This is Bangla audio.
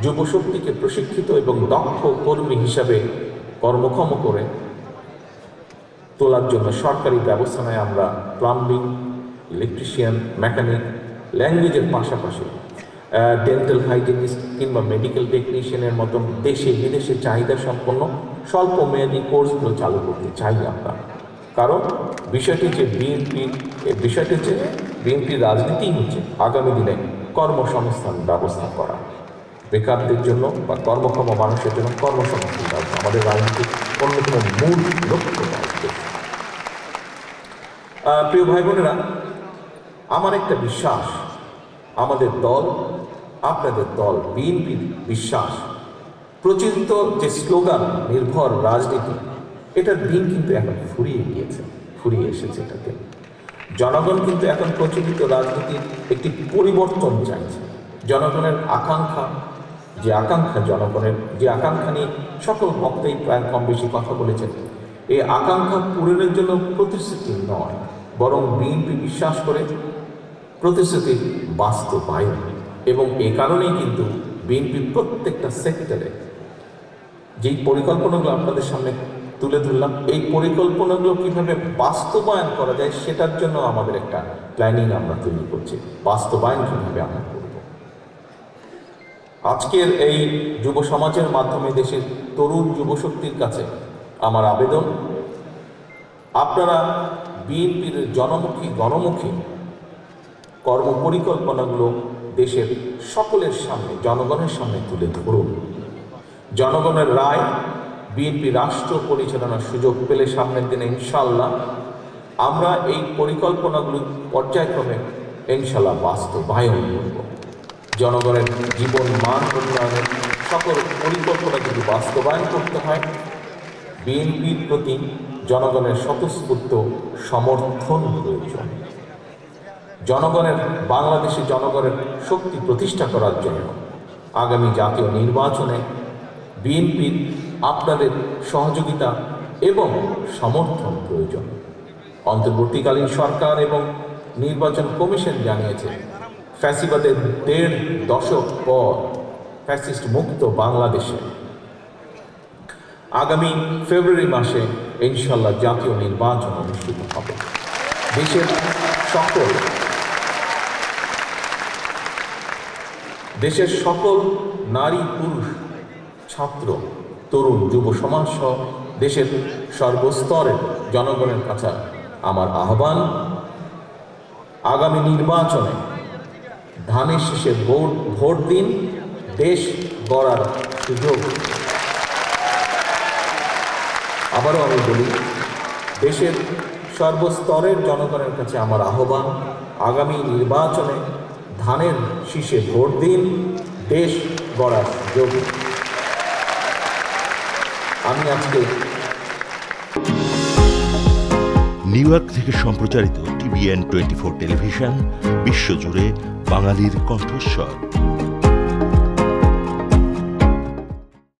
যুবশক্তিকে প্রশিক্ষিত এবং দক্ষ কর্মী হিসাবে কর্মক্ষম করে তোলার জন্য সরকারি ব্যবস্থা নেয়। আমরা প্লাম্বিং, ইলেকট্রিশিয়ান, মেকানিক, ল্যাঙ্গুয়েজের পাশাপাশি ডেন্টাল হাইজিনিস্ট কিংবা মেডিকেল টেকনিশিয়ানের মতন দেশে বিদেশে চাহিদা সম্পন্ন স্বল্প মেয়াদী কোর্সগুলো চালু করতে চাই আমরা। কারণ বিষয়টি যে বিএনপির রাজনীতি হচ্ছে আগামী দিনে কর্মসংস্থান ব্যবস্থা করা, বেকারদের জন্য বা কর্মক্ষম মানুষের জন্য কর্মসংস্থান ব্যবস্থা আমাদের রাজনীতির অন্যতম মূল লক্ষ্য। প্রিয় ভাই বোনেরা, আমার একটা বিশ্বাস, আমাদের দল, আপনাদের দল বিএনপির বিশ্বাস, প্রচলিত যে স্লোগান নির্ভর রাজনীতি, এটার দিন কিন্তু এখন ফুরিয়ে এসেছে। এটাতে জনগণ কিন্তু এখন প্রচলিত রাজনীতির একটি পরিবর্তন চাইছে। জনগণের জনগণের যে আকাঙ্ক্ষা নিয়ে সকল বক্তাই প্রায় কম বেশি কথা বলেছেন, এই আকাঙ্ক্ষা পূরণের জন্য প্রতিশ্রুতি নয়, বরং বিএনপি বিশ্বাস করে প্রতিশ্রুতির বাস্তবায়ন। এবং এ কারণেই কিন্তু বিএনপি প্রত্যেকটা সেক্টরে যেই পরিকল্পনাগুলো আপনাদের সামনে তুলে ধরলাম, এই পরিকল্পনাগুলো কিভাবে বাস্তবায়ন করা যায় সেটার জন্য আমাদের একটা প্ল্যানিং আমরা তৈরি করছি। বাস্তবায়ন কিভাবে আমরা করব। আজকের এই যুব সমাজের মাধ্যমে দেশের তরুণ যুবশক্তির কাছে আমার আবেদন, আপনারা বিএনপির গণমুখী কর্মপরিকল্পনাগুলো দেশের সকলের সামনে, জনগণের সামনে তুলে ধরুন। জনগণের রায় বিএনপি রাষ্ট্র পরিচালনার সুযোগ পেলে সামনের দিনে ইনশাআল্লাহ আমরা এই পরিকল্পনাগুলো পর্যায়ক্রমে ইনশাআল্লাহ বাস্তবায়ন করব। জনগণের জীবন মান উন্নয়নের সকল পরিকল্পনা যদি বাস্তবায়ন করতে হয়, বিএনপির প্রতি জনগণের স্বতঃস্ফূর্ত সমর্থন প্রয়োজন। বাংলাদেশে জনগণের শক্তি প্রতিষ্ঠা করার জন্য আগামী জাতীয় নির্বাচনে বিএনপির আপনাদের সহযোগিতা এবং সমর্থন প্রয়োজন। অন্তর্বর্তীকালীন সরকার এবং নির্বাচন কমিশন জানিয়েছে, ফ্যাসিবাদের ১.৫ দশক পর ফ্যাসিস্ট মুক্ত বাংলাদেশে আগামী ফেব্রুয়ারি মাসে ইনশাআল্লাহ জাতীয় নির্বাচন অনুষ্ঠিত হবে। দেশের সকল নারী, পুরুষ, ছাত্র, তরুণ, যুব সমাজ সহ দেশের সর্বস্তরের জনগণের কাছে আমার আহ্বান, আগামী নির্বাচনে ধানের শীষে ভোট দিন, দেশ গড়ার সুযোগ। আবারও আমি বলি, দেশের সর্বস্তরের জনগণের কাছে আমার আহ্বান, আগামী নির্বাচনে ধানের শীষে ভোট দিন, দেশ গড়ার সুযোগ। আমি আজকে নিউ ইয়র্ক থেকে সম্প্রচারিত TVN 24 টেলিভিশন বিশ্বজুড়ে বাঙালির কণ্ঠস্বর।